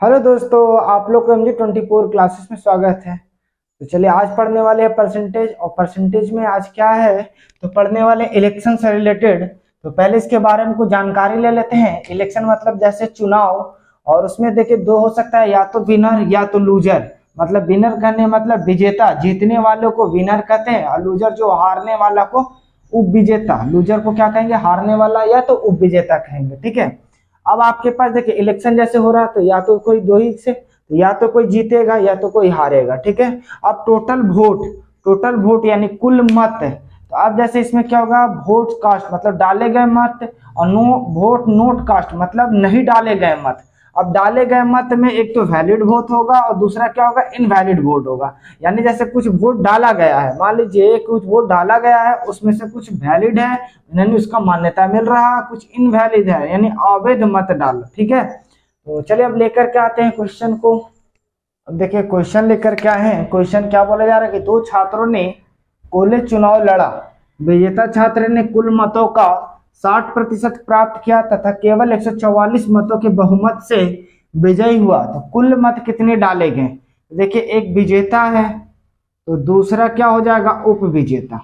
Hello दोस्तों, आप लोग को MG24 क्लासेस में स्वागत है। तो चलिए आज पढ़ने वाले हैं परसेंटेज। और परसेंटेज में आज क्या है तो पढ़ने वाले इलेक्शन से रिलेटेड। तो पहले इसके बारे में कुछ जानकारी ले लेते हैं। इलेक्शन मतलब जैसे चुनाव, और उसमें देखिए दो हो सकता है, या तो विनर या तो लूजर। मतलब विनर कहने मतलब विजेता, जीतने वालों को विनर कहते हैं, और लूजर जो हारने वाला को उप विजेता। लूजर को क्या कहेंगे? हारने वाला या तो उप विजेता कहेंगे। ठीक है। अब आपके पास देखिए इलेक्शन जैसे हो रहा है तो या तो कोई दो ही से, तो या तो कोई जीतेगा या तो कोई हारेगा। ठीक है। अब टोटल वोट यानी कुल मत। तो अब जैसे इसमें क्या होगा, वोट कास्ट मतलब डाले गए मत, और वोट नोट कास्ट मतलब नहीं डाले गए मत। अब डाले गए मत में एक तो वैलिड वोट होगा और दूसरा क्या होगा, इनवैलिड वोट होगा। यानी जैसे कुछ वोट डाला गया है, मान लीजिए कुछ वोट डाला गया है, उसमें से कुछ वैलिड है यानी उसका मान्यता मिल रहा, कुछ इनवैलिड है यानी अवैध मत डाल। ठीक है। तो चलिए अब लेकर के आते हैं क्वेश्चन को। अब देखिए क्वेश्चन लेकर क्या है। क्वेश्चन क्या बोला जा रहा है कि दो छात्रों ने कॉलेज चुनाव लड़ा। विजेता छात्र ने कुल मतों का 60% प्राप्त किया तथा केवल 144 मतों के बहुमत से विजयी हुआ। तो कुल मत कितने डाले गए? देखिए एक विजेता है तो दूसरा क्या हो जाएगा, उप विजेता।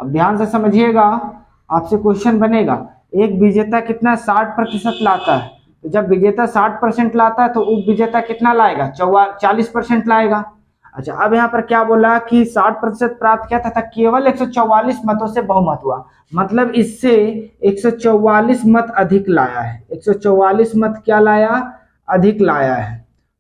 अब ध्यान से समझिएगा, आपसे क्वेश्चन बनेगा एक विजेता कितना 60% लाता है। तो जब विजेता 60% लाता है तो उप विजेता कितना लाएगा, 40% लाएगा। अच्छा, अब यहाँ पर क्या बोला कि 60% प्राप्त किया था केवल 144 मतों से बहुमत हुआ। मतलब इससे 144 मत अधिक लाया है। 144 मत क्या लाया, अधिक लाया है।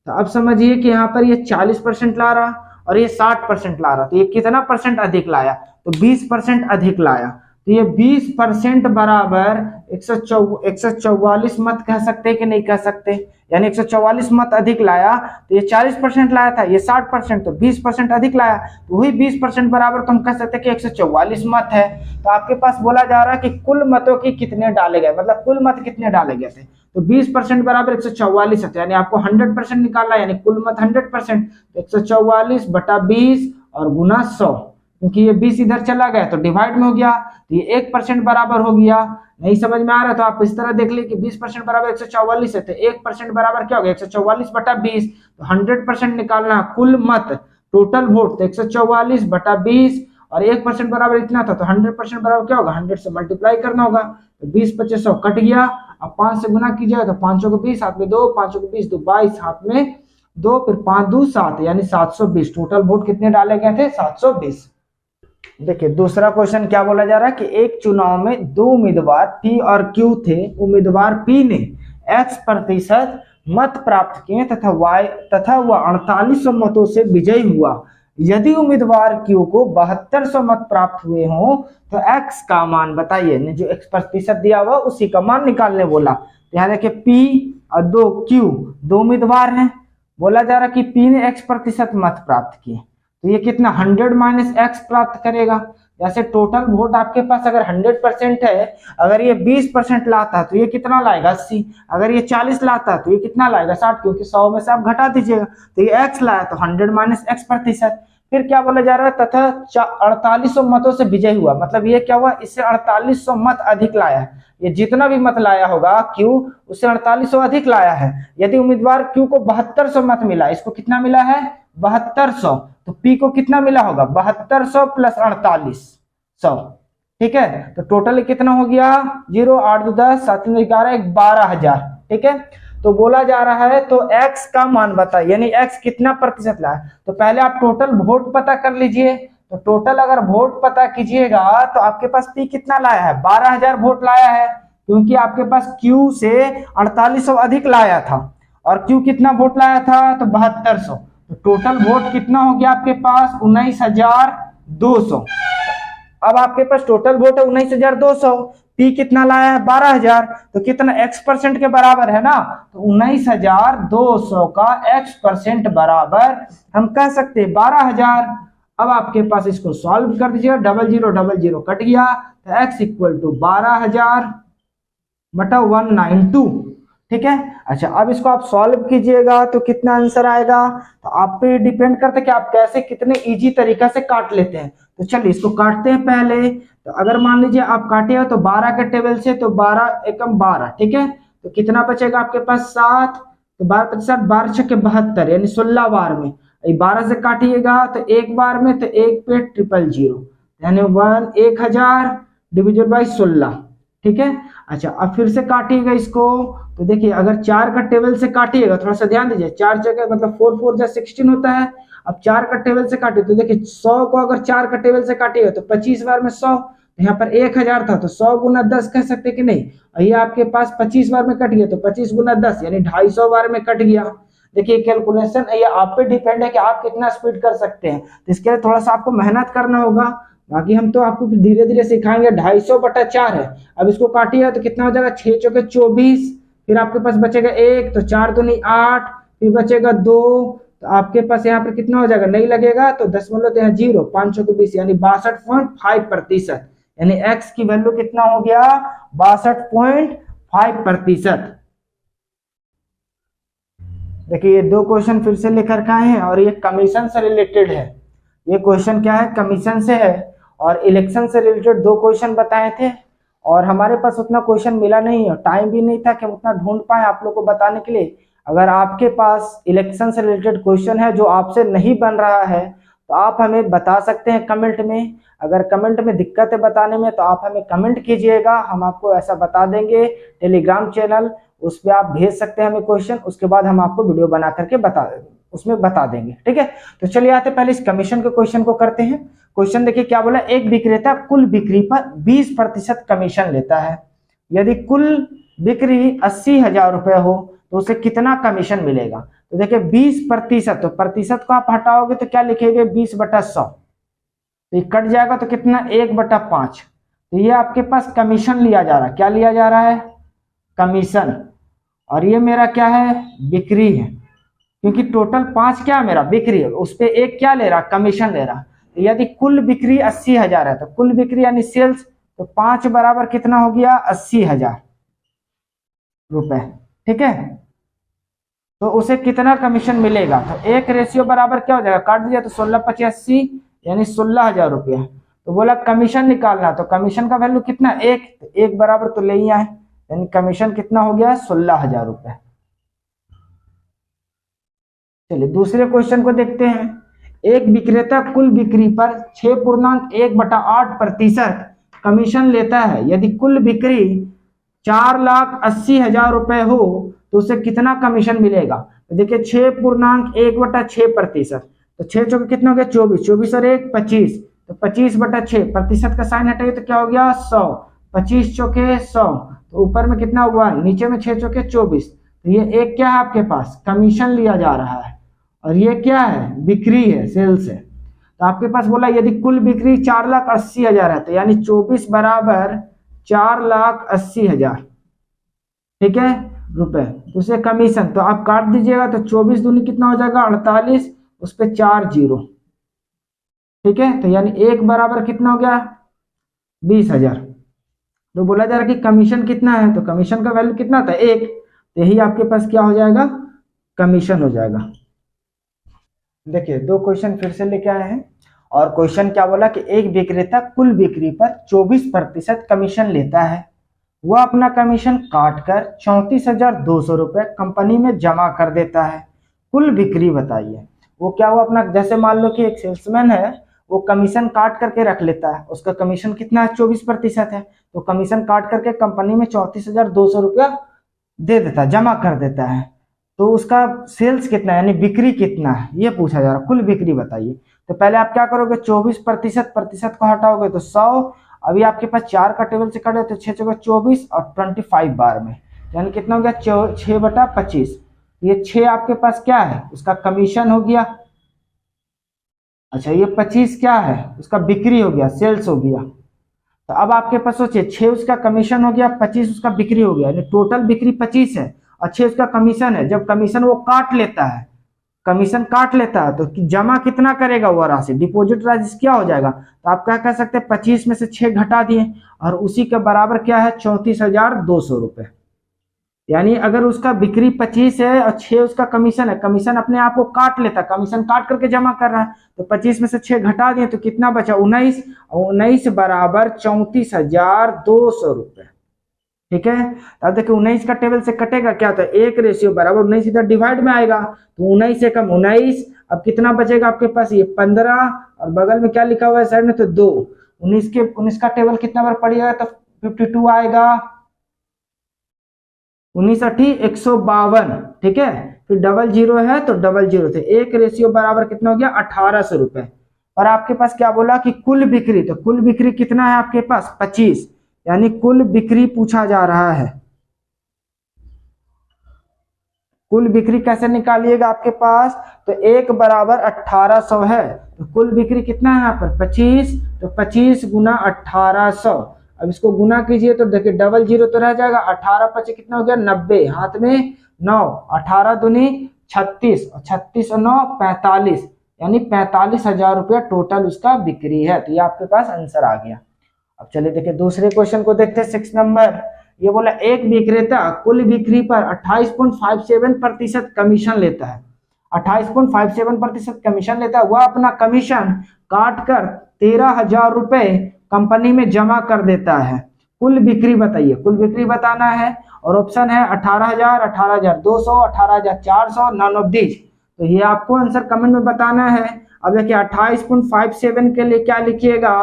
तो अब समझिए कि यहाँ पर ये 40% ला रहा और ये 60% ला रहा, तो ये कितना परसेंट अधिक लाया, तो 20% अधिक लाया। तो ये 20% बराबर 144 मत कह सकते हैं कि नहीं कह सकते? यानी 144 मत अधिक लाया, तो ये 40% लाया था, ये 60%, तो 20% अधिक लाया, तो वही 20% बराबर तो हम कह सकते हैं कि 144 मत है। तो आपके पास बोला जा रहा है कि कुल मतों की कितने डाले गए, मतलब कुल मत कितने डाले गए थे। तो 20% बराबर 144 है, यानी आपको 100% निकालना, यानी कुल मत 100%। तो 144 बटा 20 और गुना 100, क्योंकि ये 20 इधर चला गया तो डिवाइड में हो गया, तो ये 1% बराबर हो गया। नहीं समझ में आ रहा तो आप इस तरह देख लीजिए कि 20% बराबर 144 है, तो 1% बराबर क्या हो गया, 144 बटा 20। तो 100% निकालना कुल मत, टोटल वोट, तो 144 बटा 20 और 1% बराबर इतना था, तो 100% बराबर क्या होगा, 100 से मल्टीप्लाई करना होगा। तो 20 25 100 कट गया। अब 5 से गुना कीजिएगा तो 5 को 20, हाथ में 2, 5 को 20 2 22, हाथ में 2, फिर 5 2 7, यानी 720। टोटल वोट कितने डाले गए थे, 720। देखिए दूसरा क्वेश्चन क्या बोला जा रहा है कि एक चुनाव में दो उम्मीदवार P और Q थे। उम्मीदवार P ने X% मत प्राप्त किए तथा वह 4800 मतों से विजयी हुआ। यदि उम्मीदवार Q को 7200 मत प्राप्त हुए हों तो X का मान बताइए। ने जो X% दिया हुआ उसी का मान निकालने बोला। तो यहाँ देखिए P और दो Q, दो उम्मीदवार हैं। बोला जा रहा है कि P ने X% मत प्राप्त किए, तो ये कितना 100 माइनस x प्राप्त करेगा। जैसे टोटल वोट आपके पास अगर 100% है, अगर ये 20% लाता है तो ये कितना लाएगा 80, अगर ये 40 लाता है तो ये कितना लाएगा 60, क्योंकि 100 में से आप घटा दीजिएगा। तो ये x लाया तो 100 माइनस x%। फिर क्या बोला जा रहा है, तथा 4800 मतों से विजय हुआ। मतलब ये क्या हुआ, इससे 4800 मत अधिक लाया है। ये जितना भी मत लाया होगा Q, उससे 4800 अधिक लाया है। यदि उम्मीदवार Q को 7200 मत मिला, इसको कितना मिला है 7200, तो P को कितना मिला होगा 7200 प्लस 4800। ठीक है। तो टोटल कितना हो गया 0 8 2 10 7 3 11 12000। ठीक है। तो बोला जा रहा है तो x का मान बताइए, यानी x कितना प्रतिशत लाया। तो पहले आप टोटल वोट पता कर लीजिए। तो टोटल अगर वोट पता कीजिएगा तो आपके पास P कितना लाया है, 12000 वोट लाया है, क्योंकि आपके पास Q से 4800 अधिक लाया था और Q कितना वोट लाया था, तो 7200। तो टोटल वोट कितना हो गया आपके पास 19200। अब आपके पास टोटल वोट है 19200, P कितना लाया है 12000, तो कितना X% के बराबर है ना, तो 19200 का X% बराबर हम कह सकते हैं 12000। अब आपके पास इसको सॉल्व कर दीजिएगा, 0000 कट गया, तो X इक्वल टू 12000 बटा 192। ठीक है। अच्छा, अब इसको आप सॉल्व कीजिएगा तो कितना आंसर आएगा, तो आप पे डिपेंड करता है कि आप कैसे कितने इजी तरीका से काट लेते हैं। तो चलिए इसको काटते हैं पहले। तो अगर मान लीजिए आप काटे हो तो 12 के टेबल से, तो 12 एकम 12। ठीक है। तो कितना बचेगा आपके पास 7, तो 12×5 12×6 = 72, यानी 16 बार में। 12 से काटिएगा तो एक बार में, तो एक पे 000, यानी 1000 डिविजन बाई 16। ठीक है। अच्छा, अब फिर से काटिएगा इसको, तो देखिए अगर 4 का टेबल से काटिएगा, थोड़ा सा ध्यान दीजिए, 4 जगह मतलब 4 4 जा 16 होता है। अब 4 का टेबल से काटिए तो देखिए 100 को अगर 4 का टेबल से काटिएगा तो 25 बार में 100, यहाँ पर 1000 था तो 100 गुना 10 कह सकते कि नहीं। ये आपके पास 25 बार में कट गया तो 25 गुना 10 यानी 250 बार में कट गया। देखिए कैलकुलेशन ये आप पे डिपेंड है कि आप कितना स्पीड कर सकते हैं, तो इसके लिए थोड़ा सा आपको मेहनत करना होगा। बाकी हम तो आपको धीरे धीरे सिखाएंगे। 250/4 है। अब इसको काटिएगा तो कितना हो जाएगा, 6 चौके 24, फिर आपके पास बचेगा 1, तो 4 दूनी 8, फिर बचेगा 2, तो आपके पास यहाँ पर कितना हो जाएगा, नहीं लगेगा तो 0.0, 5 चौके 20 यानी 62.5%, यानी x की वैल्यू कितना हो गया, 62.5%। देखिए ये 2 क्वेश्चन फिर से लेकर के आए हैं और ये कमीशन से रिलेटेड है। ये क्वेश्चन क्या है, कमीशन से है, और इलेक्शन से रिलेटेड 2 क्वेश्चन बताए थे, और हमारे पास उतना क्वेश्चन मिला नहीं है, टाइम भी नहीं था कि हम उतना ढूंढ पाए आप लोग को बताने के लिए। अगर आपके पास इलेक्शन से रिलेटेड क्वेश्चन है जो आपसे नहीं बन रहा है तो आप हमें बता सकते हैं कमेंट में। अगर कमेंट में दिक्कत है बताने में तो आप हमें कमेंट कीजिएगा, हम आपको ऐसा बता देंगे। टेलीग्राम चैनल, उस पर आप भेज सकते हैं हमें क्वेश्चन, उसके बाद हम आपको वीडियो बना करके उसमें बता देंगे। ठीक है, तो चलिए आते पहले इस कमीशन के क्वेश्चन को करते हैं। क्वेश्चन देखिए क्या बोला, एक विक्रेता कुल बिक्री पर 20% कमीशन लेता है। यदि कुल बिक्री 80,000 रुपए हो तो उसे कितना कमीशन मिलेगा। तो देखिए 20%, तो प्रतिशत को आप हटाओगे तो क्या लिखेंगे, 20/100, तो ये कट जाएगा तो कितना, 1/5। तो ये आपके पास कमीशन लिया जा रहा है। क्या लिया जा रहा है, कमीशन, और ये मेरा क्या है, बिक्री है, क्योंकि टोटल 5 क्या मेरा बिक्री है, उस पे 1 क्या ले रहा, कमीशन ले रहा। तो यदि कुल बिक्री 80,000 है तो कुल बिक्री यानी सेल्स, तो 5 बराबर कितना हो गया, 80,000 रुपए। ठीक है, तो उसे कितना कमीशन मिलेगा, तो 1 रेशियो बराबर क्या हो जाएगा, काट दिया तो 16/85 यानी 16,000 रुपया। तो बोला कमीशन निकालना, तो कमीशन का वैल्यू कितना, 1, तो 1 बराबर तो ले ही आए, यानी कमीशन कितना हो गया, 16,000 रुपए। चलिए दूसरे क्वेश्चन को देखते हैं। एक विक्रेता कुल बिक्री पर 6.1/8% कमीशन लेता है। यदि कुल बिक्री 4,80,000 रुपए हो तो उसे कितना कमीशन मिलेगा। तो देखिए 6.1/6%, तो 6 चौके कितना हो गया, 24, 24 और 1 25, तो 25/6, प्रतिशत का साइन हटाइए तो क्या हो गया, 100, 25 चौके 100, तो ऊपर में कितना हुआ, नीचे में 6 चौके 24। तो ये एक क्या है आपके पास, कमीशन लिया जा रहा है, और ये क्या है, बिक्री है, सेल्स है। तो आपके पास बोला यदि कुल बिक्री 4,80,000 है, तो यानी 24 बराबर 4,80,000, ठीक है, रुपए, तो उसे कमीशन, तो आप काट दीजिएगा तो 24 दूनी कितना हो जाएगा, 48, उस पे 4 0, ठीक है, तो यानी 1 बराबर कितना हो गया, 20,000। तो बोला जा रहा है कि कमीशन कितना है, तो कमीशन का वैल्यू कितना था, 1, तो यही आपके पास क्या हो जाएगा, कमीशन हो जाएगा। देखिए 2 क्वेश्चन फिर से लेके आए हैं, और क्वेश्चन क्या बोला कि एक विक्रेता कुल बिक्री पर 24% कमीशन लेता है। वह अपना कमीशन काटकर 34,200 रुपए कंपनी में जमा कर देता है। कुल बिक्री बताइए। वो क्या हुआ अपना, जैसे मान लो कि एक सेल्समैन है, वो कमीशन काट करके रख लेता है, उसका कमीशन कितना है, 24% है, तो कमीशन काट करके कंपनी में 34,200 रुपया दे देता है, जमा कर देता है। तो उसका सेल्स कितना है, यानी बिक्री कितना है, ये पूछा जा रहा है, कुल बिक्री बताइए। तो पहले आप क्या करोगे, 24%, प्रतिशत को हटाओगे तो 100, अभी आपके पास 4 का टेबल से कटे तो 6 चौके 24 और 25 बार में, यानी कितना हो गया, 6/25। ये 6 आपके पास क्या है, उसका कमीशन हो गया। अच्छा ये 25 क्या है, उसका बिक्री हो गया, सेल्स हो गया। तो अब आपके पास सोचिए 6 उसका कमीशन हो गया, 25 उसका बिक्री हो गया, यानी टोटल बिक्री 25 है, और 6 उसका कमीशन है। जब कमीशन वो काट लेता है, कमीशन काट लेता है तो जमा कितना करेगा, वो राशि डिपॉजिट राशि क्या हो जाएगा। तो आप क्या कह सकते हैं, 25 में से 6 घटा दिए, और उसी के बराबर क्या है, 34,200 रुपए। यानी अगर उसका बिक्री 25 है और 6 उसका कमीशन है, कमीशन अपने आप को काट लेता, कमीशन काट करके जमा कर रहा है, तो 25 में से 6 घटा दिए तो कितना बचा, 19, और 19 बराबर 34,200 रुपए। ठीक है। अब देखिए 19 का टेबल से कटेगा क्या, तो 1 रेशियो बराबर 19 इधर डिवाइड में आएगा, तो 19 से कम 19, अब कितना बचेगा आपके पास, ये 15, और बगल में क्या लिखा हुआ है साइड में, तो 2। 19 का टेबल कितना बार पड़ेगा, तो 52 आएगा। 19 अठी 152, ठीक है। फिर डबल जीरो है तो डबल जीरो थे, 1 रेशियो बराबर कितना हो गया, 1800 रुपए। और आपके पास क्या बोला कि कुल बिक्री, तो कुल बिक्री कितना है आपके पास, 25, यानी कुल बिक्री पूछा जा रहा है। कुल बिक्री कैसे निकालिएगा आपके पास, तो 1 बराबर 1800 है, तो कुल बिक्री कितना है यहाँ पर 25, तो 25 गुना 1800। अब इसको गुना कीजिए तो देखिए डबल जीरो तो रह जाएगा, 18 पचे कितना हो गया 90, हाथ में 9, 18 दूनी 36, और 36 और 9 45, यानी 45,000 रुपया टोटल उसका बिक्री है। तो ये आपके पास आंसर आ गया। अब चलिए देखिए दूसरे क्वेश्चन को देखते हैं 6 नंबर। ये बोला एक विक्रेता कुल बिक्री पर 28.57% कमीशन लेता है, 28.57% कमीशन लेता है। वह अपना कमीशन काट कर 13,000 रुपए कंपनी में जमा कर देता है। कुल बिक्री बताइए, कुल बिक्री बताना है, और ऑप्शन है 18,000, 18,200, 18,400, नॉन ऑफ दिस। तो ये आपको आंसर कमेंट में बताना है। अब देखिए 28.57 के लिए क्या लिखिएगा,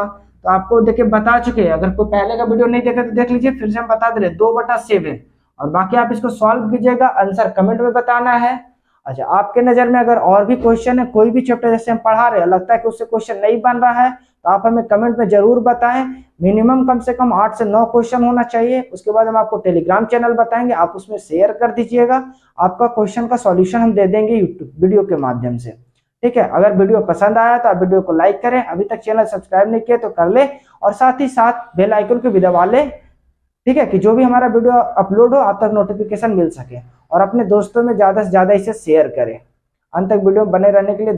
तो आपको देखिए बता चुके हैं, अगर कोई पहले का वीडियो नहीं देखा तो देख लीजिए, फिर से हम बता दे रहे 2/7, और बाकी आप इसको सॉल्व कीजिएगा, आंसर कमेंट में बताना है। अच्छा, आपके नजर में अगर और भी क्वेश्चन है, कोई भी चैप्टर जैसे हम पढ़ा रहे हैं लगता है कि उससे क्वेश्चन नहीं बन रहा है, तो आप हमें कमेंट में जरूर बताएं। मिनिमम कम से कम 8 से 9 क्वेश्चन होना चाहिए। उसके बाद हम आपको टेलीग्राम चैनल बताएंगे, आप उसमें शेयर कर दीजिएगा, आपका क्वेश्चन का सॉल्यूशन हम दे देंगे यूट्यूब वीडियो के माध्यम से, ठीक है। अगर वीडियो पसंद आया तो आप वीडियो को लाइक करें, अभी तक चैनल सब्सक्राइब नहीं किया तो कर ले, और साथ ही साथ बेल आइकन को भी दबा ले, ठीक है, कि जो भी हमारा वीडियो अपलोड हो आप तक नोटिफिकेशन मिल सके, और अपने दोस्तों में ज्यादा से ज्यादा इसे शेयर करें। अंत तक वीडियो बने रहने के लिए